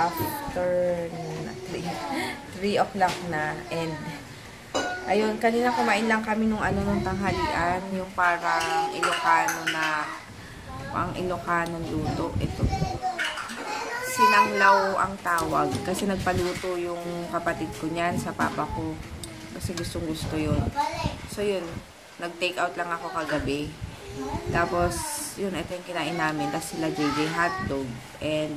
after 3 o'clock na. And ayun, kanina kumain lang kami nung tanghalian, yung parang Ilocano na pang Ilocano luto. Ito. Sinanglaw ang tawag kasi nagpaluto yung kapatid ko niyan sa papa ko. Kasi gustong-gusto yun. So yun, nag-take out lang ako kagabi. Tapos, yun, ito yung kinain namin. Tapos sila JJ hotdog. And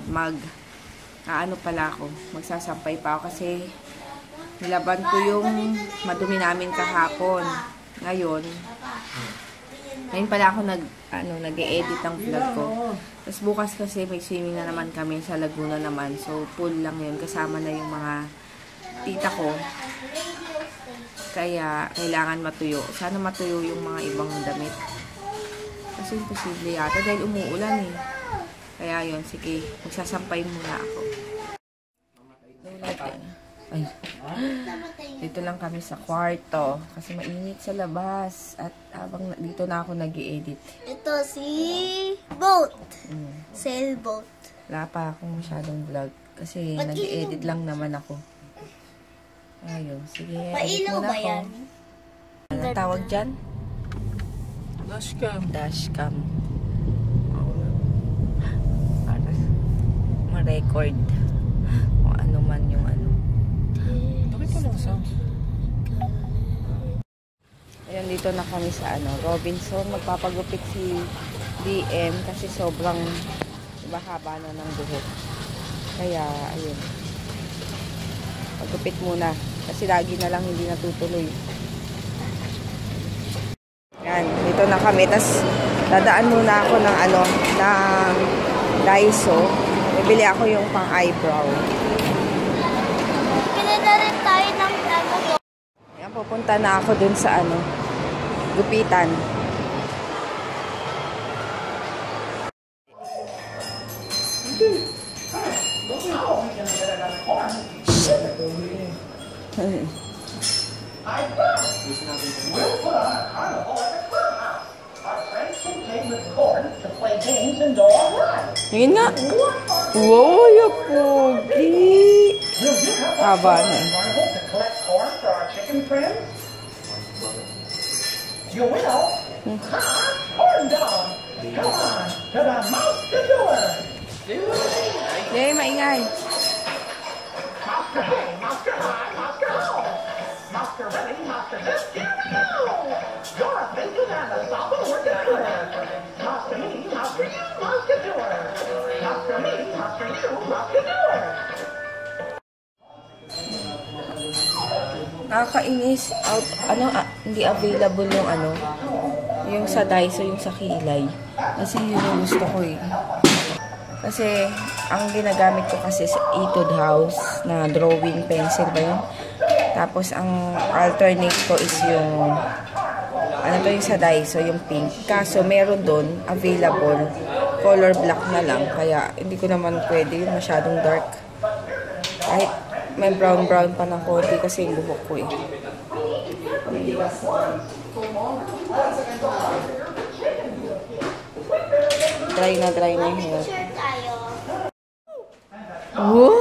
magsasampay pa ako kasi nilaban ko yung madumi namin kahapon. Ngayon pala ako nag-e-edit ng vlog ko. Tapos bukas kasi may swimming na naman kami sa Laguna naman. So, full lang yun. Kasama na yung mga tita ko. Kaya, kailangan matuyo. Sana matuyo yung mga ibang damit. Kasi imposible yata dahil umuulan eh. Kaya yun, sige, magsasampay muna ako. Ay, dito lang kami sa kwarto kasi mainit sa labas at habang dito na ako nag-i-edit. Ito si boat. Sailboat. Wala pa akong masyadong vlog kasi nag-i-edit lang naman ako. Ayun, sige, edit muna ako. Yan? Anong tawag dyan? Dashcam. Dashcam. Para ma-record kung ano man yung Ayan, dito na kami sa Robinson. Magpapagupit si DM kasi sobrang haba na ng buhok. Kaya, ayun. Pagupit muna. Kasi lagi na lang hindi natutuloy. Ayan, dito na kami. Tapos, dadaan muna ako ng ng Daiso. Bibili ako yung pang eyebrow. Pinadarin tayo ng Ayan, pupunta na ako dun sa gupitan. Tingin nga. Wow, yung pogi. Haba na. You will. Corn dog. Come on to the Monster Door. Yay, maingay. Monster High, Monster High, Monster Low. Monster Ready, Monster Just Get Go. You're a bacon and a solid working door. Monster Me, Monster You, Monster Door. Monster Me, Monster You, Monster Door. Nakakainis hindi available yung sa Daiso, yung sa Kilay. Kasi yun yung gusto ko eh. Kasi ang ginagamit ko kasi sa Etude House na drawing pencil ba yun? Tapos ang alternate ko is yung yung sa Daiso, yung pink. Kaso meron doon available color black na lang. Kaya hindi ko naman pwede yung masyadong dark. Kahit may brown pa ng konti kasi yung buhok ko eh. Dry na yung hair. Wow!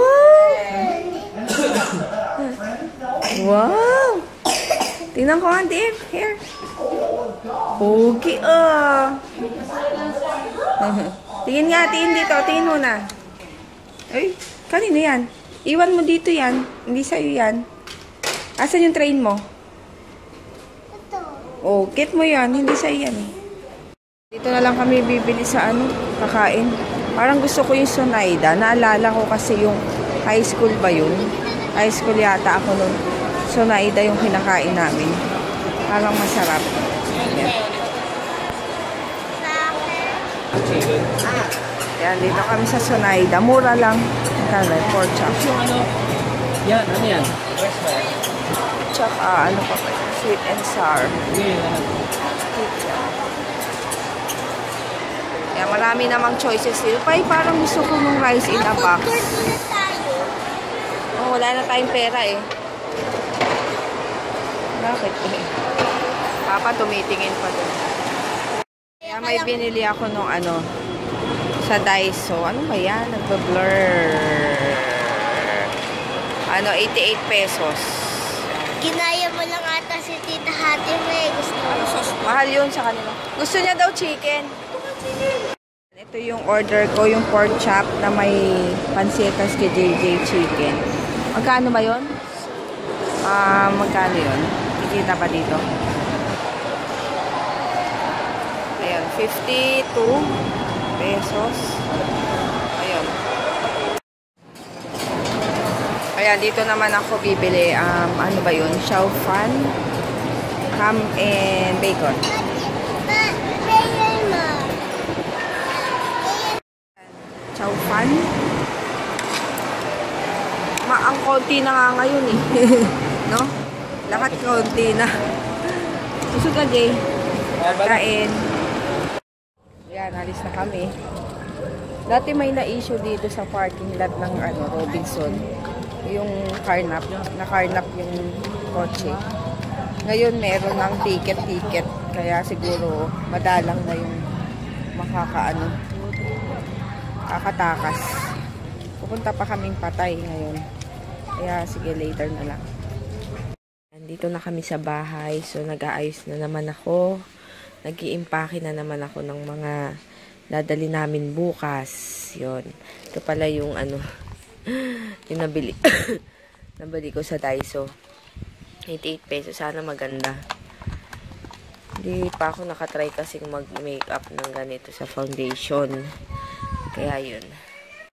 Wow! Tingnan ko ang DM. Hair. Pogi Tingin nga, tingin dito. Tingin mo na. Ay, kanino yan? Iwan mo dito yan. Hindi sa'yo yan. Asan yung train mo? Ito. Oh, get mo yan. Hindi sa'yo yan eh. Dito na lang kami bibili sa kakain. Parang gusto ko yung Sonaida. Naalala ko kasi yung high school ba yun? High school yata ako nun. Sonaida yung kinakain namin. Parang masarap. Yan. Yan, dito kami sa Sonaida. Mura lang. Pork chop. Yan, ano yan? Tsaka, pa ba? Sweet and sour. Yan, marami namang choices dito. Parang gusto ko ng rice in a box. Oh, wala na tayong pera eh. Bakit eh? Papa, tumitingin pa doon. Kaya may binili ako nung sa Daiso. Ano ba yan? Nagpa-blur. Ano, 88 pesos. Ginaya mo lang ata si Tita Hati mo eh. Gusto mo. Mahal yun sa kanila. Gusto niya daw chicken. Ito yung order ko, yung pork chop na may pansitas kay JJ chicken. Magkano ba yun? Magkano yun? Kikita pa dito. Ayan, 52 pesos. Ayan. Ayan, dito naman ako bibili. Ano ba yun? Chow fan, ham and bacon. Chow fan. Ang konti na nga ngayon eh. No? Lahat konti na. Busog ka, Jay. Kain. Yan, alis na kami. Dati may na-issue dito sa parking lot ng Robinson. Yung carnap. Na-carnap yung kotse. Ngayon, meron ng ticket. Kaya siguro, madalang na yung kakatakas. Pupunta pa kaming Patay ngayon. Kaya, sige, later na lang. Nandito na kami sa bahay. So, nag-aayos na naman ako. Nag-iimpake na naman ako ng mga dadali namin bukas. Yun. Ito pala yung yung nabili. Nabili ko sa Daiso. 88 pesos. Sana maganda. Hindi pa ako nakatry kasing mag-makeup ng ganito sa foundation. Kaya yun.